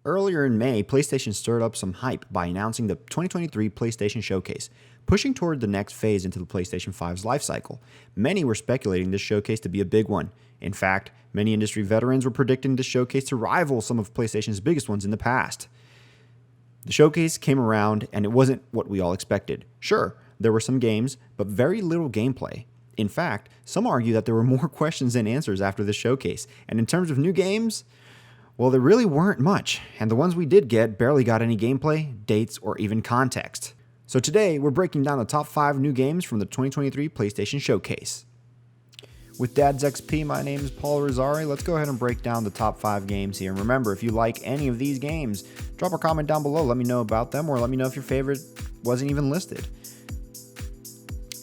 Earlier in May, PlayStation stirred up some hype by announcing the 2023 PlayStation Showcase, pushing toward the next phase into the PlayStation 5's lifecycle. Many were speculating this showcase to be a big one. In fact, many industry veterans were predicting this showcase to rival some of PlayStation's biggest ones in the past. The showcase came around and it wasn't what we all expected. Sure, there were some games, but very little gameplay. In fact, some argue that there were more questions than answers after the showcase. And in terms of new games, well, there really weren't much, and the ones we did get barely got any gameplay, dates, or even context. So today, we're breaking down the top 5 new games from the 2023 PlayStation Showcase. With Dad's XP, my name is Paul Rosari. Let's go ahead and break down the top 5 games here. And remember, if you like any of these games, drop a comment down below. Let me know about them, or let me know if your favorite wasn't even listed.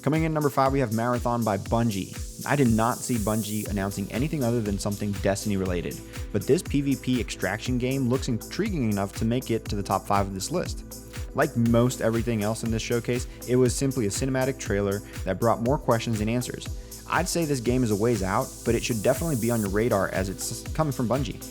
Coming in number 5, we have Marathon by Bungie. I did not see Bungie announcing anything other than something Destiny related, but this PvP extraction game looks intriguing enough to make it to the top 5 of this list. Like most everything else in this showcase, it was simply a cinematic trailer that brought more questions than answers. I'd say this game is a ways out, but it should definitely be on your radar as it's coming from Bungie.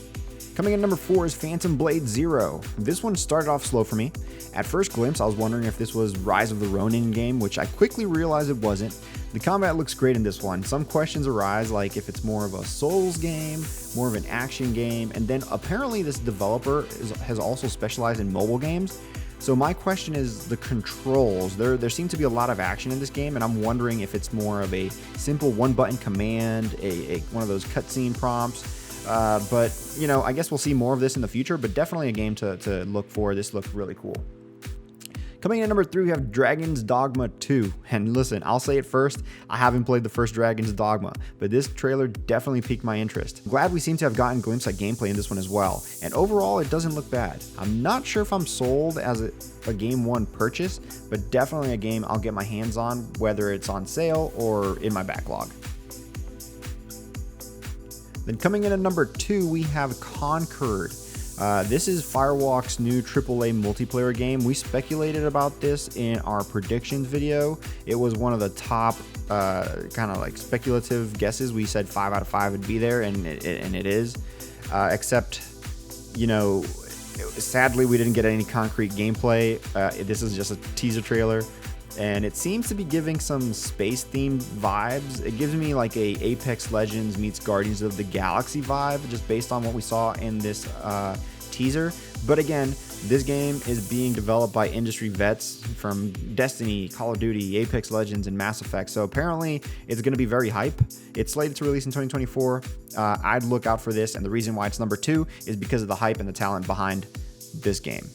Coming in number 4 is Phantom Blade Zero. This one started off slow for me. At first glimpse, I was wondering if this was Rise of the Ronin game, which I quickly realized it wasn't. The combat looks great in this one. Some questions arise, like if it's more of a Souls game, more of an action game, and then apparently this developer has also specialized in mobile games. So my question is the controls. There seems to be a lot of action in this game, and I'm wondering if it's more of a simple one-button command, one of those cutscene prompts. But, I guess we'll see more of this in the future, but definitely a game to look for. This looked really cool. Coming in at number 3, we have Dragon's Dogma 2. And listen, I'll say it first, I haven't played the first Dragon's Dogma, but this trailer definitely piqued my interest. I'm glad we seem to have gotten a glimpse at gameplay in this one as well. And overall, it doesn't look bad. I'm not sure if I'm sold as a game one purchase, but definitely a game I'll get my hands on, whether it's on sale or in my backlog. Then coming in at number 2, we have Concord. This is Firewalk's new AAA multiplayer game. We speculated about this in our predictions video. It was one of the top kind of like speculative guesses. We said 5 out of 5 would be there, and it is. Except, sadly we didn't get any concrete gameplay. This is just a teaser trailer. And it seems to be giving some space-themed vibes. It gives me like a Apex Legends meets Guardians of the Galaxy vibe, just based on what we saw in this teaser. But again, this game is being developed by industry vets from Destiny, Call of Duty, Apex Legends, and Mass Effect. So apparently, it's going to be very hype. It's slated to release in 2024. I'd look out for this, and the reason why it's number 2 is because of the hype and the talent behind this game.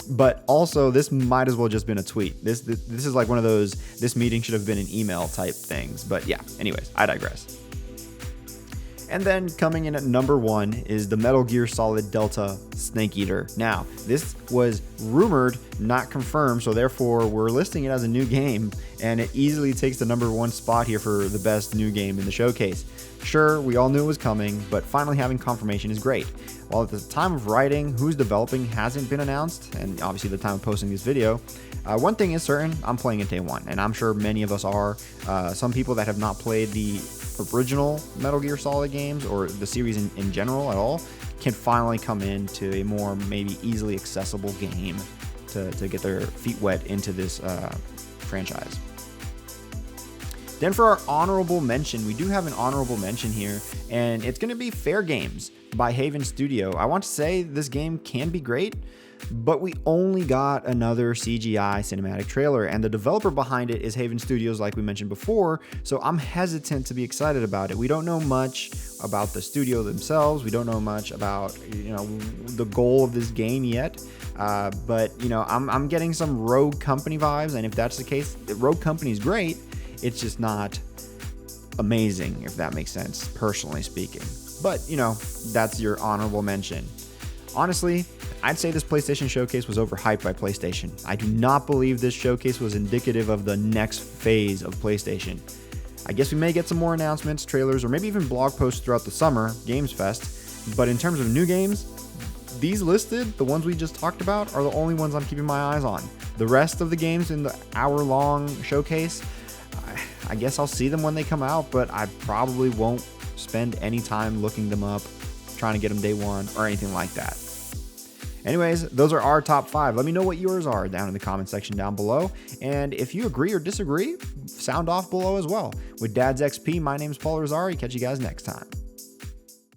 But also, this might as well just been a tweet. This is like one of those, this meeting should have been an email type things. But yeah, anyways, I digress. And then coming in at number 1 is the Metal Gear Solid Delta Snake Eater. Now, this was rumored, not confirmed, so therefore we're listing it as a new game, and it easily takes the number 1 spot here for the best new game in the showcase. Sure, we all knew it was coming, but finally having confirmation is great. While at the time of writing, who's developing hasn't been announced, and obviously the time of posting this video, one thing is certain, I'm playing it day one, and I'm sure many of us are. Some people that have not played the original Metal Gear Solid games, or the series in general at all, can finally come into a more maybe easily accessible game to get their feet wet into this franchise. Then for our honorable mention, we do have an honorable mention here, and it's going to be Fairgames by Haven Studio. I want to say this game can be great, but we only got another CGI cinematic trailer, and the developer behind it is Haven Studios, like we mentioned before, so I'm hesitant to be excited about it. We don't know much about the studio themselves. We don't know much about, the goal of this game yet, but, I'm getting some Rogue Company vibes, and if that's the case, Rogue Company is great. It's just not amazing, if that makes sense, personally speaking. But, that's your honorable mention. Honestly, I'd say this PlayStation Showcase was overhyped by PlayStation. I do not believe this showcase was indicative of the next phase of PlayStation. I guess we may get some more announcements, trailers, or maybe even blog posts throughout the summer, Games Fest. But in terms of new games, these listed, the ones we just talked about, are the only ones I'm keeping my eyes on. The rest of the games in the hour-long showcase, I guess I'll see them when they come out, but I probably won't spend any time looking them up, trying to get them day one, or anything like that. Anyways, those are our top 5. Let me know what yours are down in the comment section down below. And if you agree or disagree, sound off below as well. With Dad's XP, my name is Paul Rosari. Catch you guys next time.